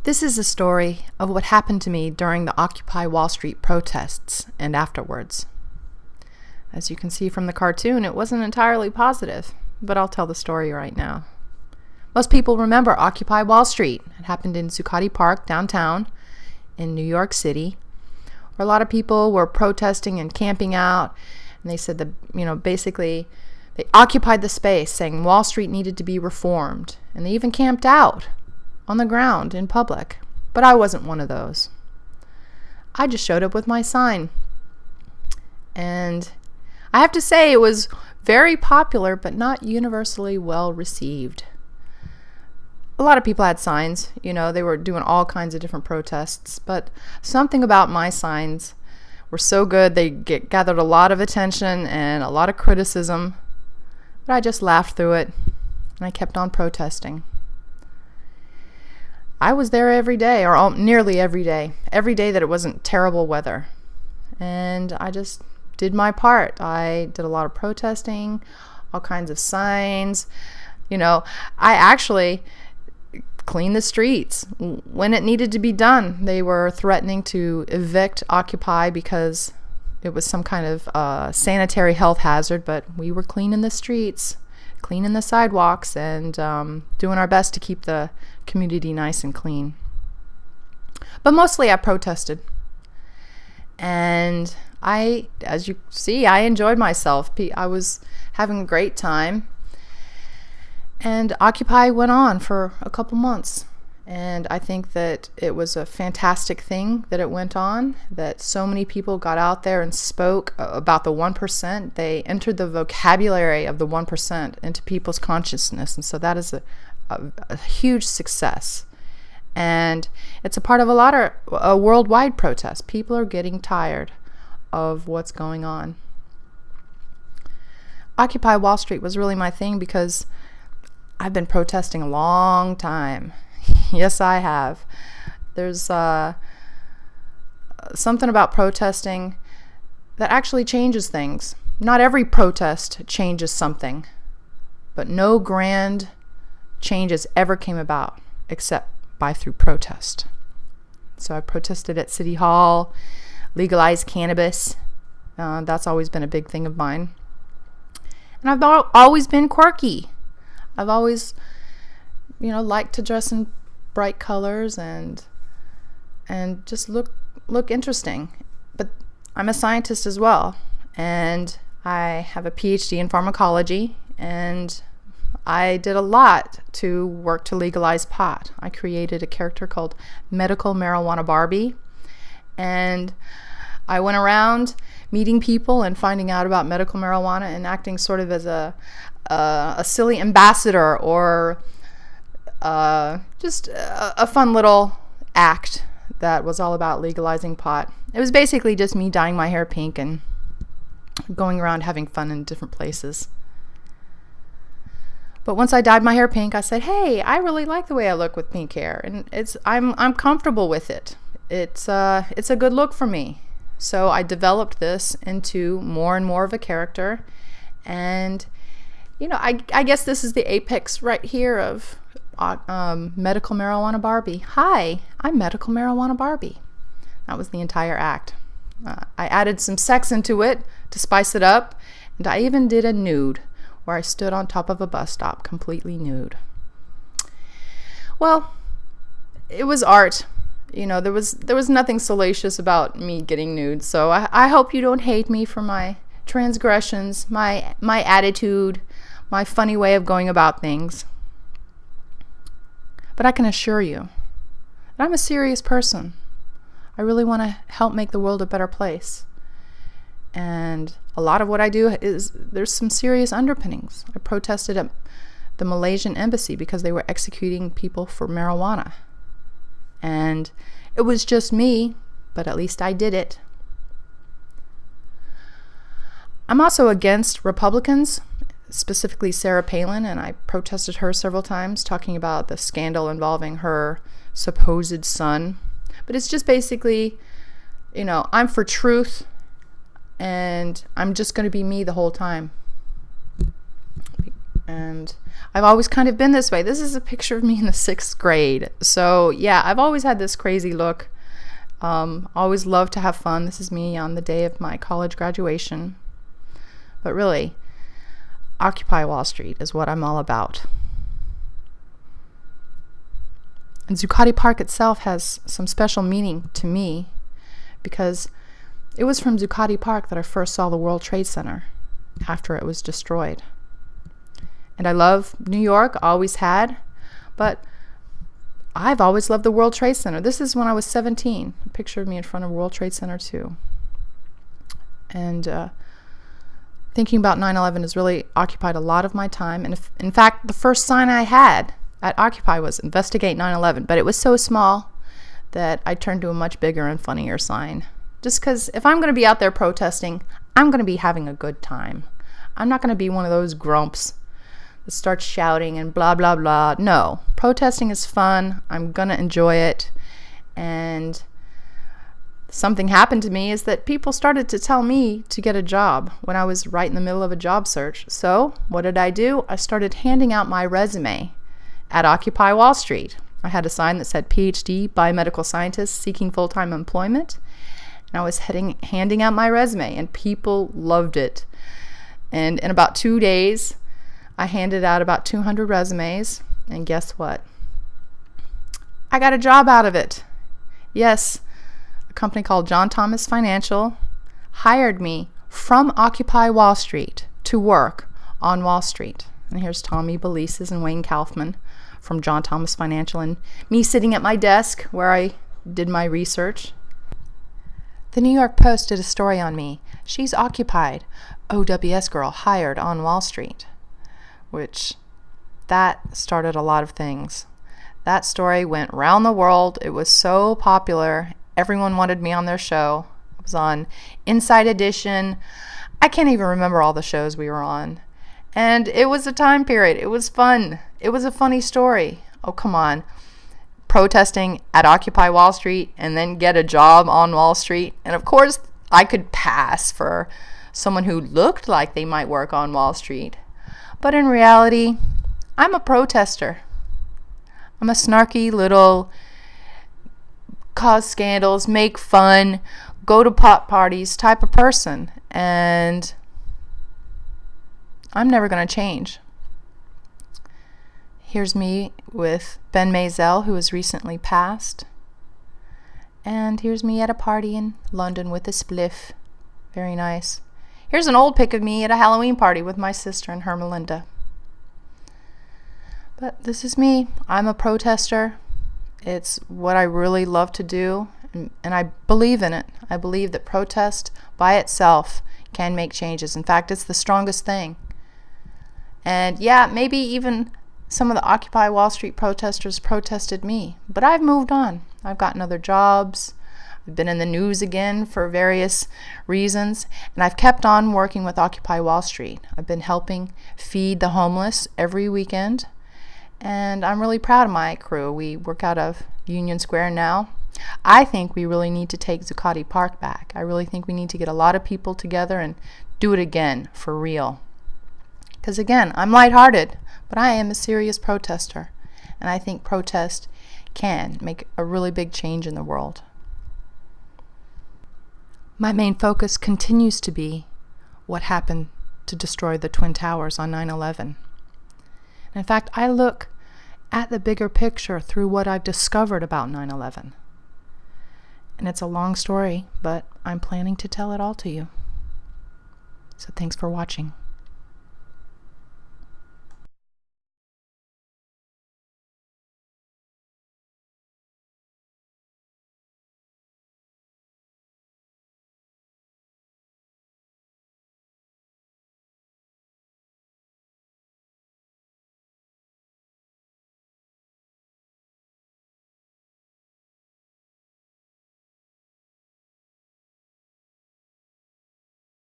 This is a story of what happened to me during the Occupy Wall Street protests and afterwards. As you can see from the cartoon, it wasn't entirely positive, but I'll tell the story right now. Most people remember Occupy Wall Street. It happened in Zuccotti Park, downtown in New York City, where a lot of people were protesting and camping out, and they said that, basically they occupied the space, saying Wall Street needed to be reformed, and they even camped out on the ground in public. But I wasn't one of those. I just showed up with my sign. And I have to say it was very popular, but not universally well received. A lot of people had signs, they were doing all kinds of different protests, but something about my signs were so good, they gathered a lot of attention and a lot of criticism, but I just laughed through it, and I kept on protesting. I was there every day, or nearly every day that it wasn't terrible weather. And I just did my part. I did a lot of protesting, all kinds of signs. I actually cleaned the streets when it needed to be done. They were threatening to evict Occupy because it was some kind of sanitary health hazard, but we were cleaning the streets, cleaning the sidewalks, and doing our best to keep the community nice and clean. But mostly I protested. And as you see, I enjoyed myself. I was having a great time. And Occupy went on for a couple months. And I think that it was a fantastic thing that it went on, that so many people got out there and spoke about the 1%. They entered the vocabulary of the 1% into people's consciousness. And so that is a huge success. And it's a part of a lot of worldwide protests. People are getting tired of what's going on. Occupy Wall Street was really my thing because I've been protesting a long time. Yes, I have. There's something about protesting that actually changes things. Not every protest changes something, but no grand changes ever came about except through protest. So I protested at City Hall, legalized cannabis. That's always been a big thing of mine. And I've always been quirky. I've always liked to dress in bright colors and just look interesting. But I'm a scientist as well, and I have a PhD in pharmacology, and I did a lot to work to legalize pot. I created a character called Medical Marijuana Barbie, and I went around meeting people and finding out about medical marijuana and acting sort of as a silly ambassador, or just a fun little act that was all about legalizing pot. It was basically just me dyeing my hair pink and going around having fun in different places. But once I dyed my hair pink, I said, "Hey, I really like the way I look with pink hair, and I'm comfortable with it. It's a good look for me." So I developed this into more and more of a character, and I guess this is the apex right here of Medical Marijuana Barbie. Hi, I'm Medical Marijuana Barbie. That was the entire act. I added some sex into it to spice it up, and I even did a nude where I stood on top of a bus stop completely nude. Well, it was art. There was nothing salacious about me getting nude, so I hope you don't hate me for my transgressions, my attitude, my funny way of going about things. But I can assure you that I'm a serious person. I really want to help make the world a better place. And a lot of what I do there's some serious underpinnings. I protested at the Malaysian embassy because they were executing people for marijuana. And it was just me, but at least I did it. I'm also against Republicans, specifically Sarah Palin, and I protested her several times, talking about the scandal involving her supposed son. But it's just basically, I'm for truth, and I'm just going to be me the whole time. And I've always kind of been this way. This is a picture of me in the 6th grade. So yeah, I've always had this crazy look. Always loved to have fun. This is me on the day of my college graduation. But really, Occupy Wall Street is what I'm all about. And Zuccotti Park itself has some special meaning to me because it was from Zuccotti Park that I first saw the World Trade Center after it was destroyed. And I love New York, always had, but I've always loved the World Trade Center. This is when I was 17. A picture of me in front of World Trade Center too. And thinking about 9/11 has really occupied a lot of my time. And in fact, the first sign I had at Occupy was Investigate 9/11, but it was so small that I turned to a much bigger and funnier sign. Just because if I'm going to be out there protesting, I'm going to be having a good time. I'm not going to be one of those grumps that starts shouting and blah, blah, blah. No, protesting is fun. I'm going to enjoy it. And something happened to me is that people started to tell me to get a job when I was right in the middle of a job search. So what did I do? I started handing out my resume at Occupy Wall Street. I had a sign that said PhD, biomedical scientist seeking full-time employment. And I was handing out my resume, and people loved it. And in about 2 days, I handed out about 200 resumes, and guess what? I got a job out of it. Yes, a company called John Thomas Financial hired me from Occupy Wall Street to work on Wall Street. And here's Tommy Belises and Wayne Kaufman from John Thomas Financial, and me sitting at my desk where I did my research. The New York Post did a story on me. She's occupied. OWS girl hired on Wall Street. Which, that started a lot of things. That story went round the world. It was so popular. Everyone wanted me on their show. It was on Inside Edition. I can't even remember all the shows we were on. And it was a time period. It was fun. It was a funny story. Oh, come on. Protesting at Occupy Wall Street and then get a job on Wall Street. And of course, I could pass for someone who looked like they might work on Wall Street. But in reality, I'm a protester. I'm a snarky little cause scandals, make fun, go to pot parties type of person. And I'm never going to change. Here's me with Ben Maisel, who has recently passed. And here's me at a party in London with a spliff. Very nice. Here's an old pic of me at a Halloween party with my sister and her Melinda. But this is me. I'm a protester. It's what I really love to do, and I believe in it. I believe that protest by itself can make changes. In fact, it's the strongest thing. And yeah, maybe even some of the Occupy Wall Street protesters protested me, but I've moved on. I've gotten other jobs. I've been in the news again for various reasons, and I've kept on working with Occupy Wall Street. I've been helping feed the homeless every weekend, and I'm really proud of my crew. We work out of Union Square now. I think we really need to take Zuccotti Park back. I really think we need to get a lot of people together and do it again for real. Because again, I'm lighthearted, but I am a serious protester, and I think protest can make a really big change in the world. My main focus continues to be what happened to destroy the Twin Towers on 9/11. In fact, I look at the bigger picture through what I've discovered about 9/11. And it's a long story, but I'm planning to tell it all to you. So thanks for watching.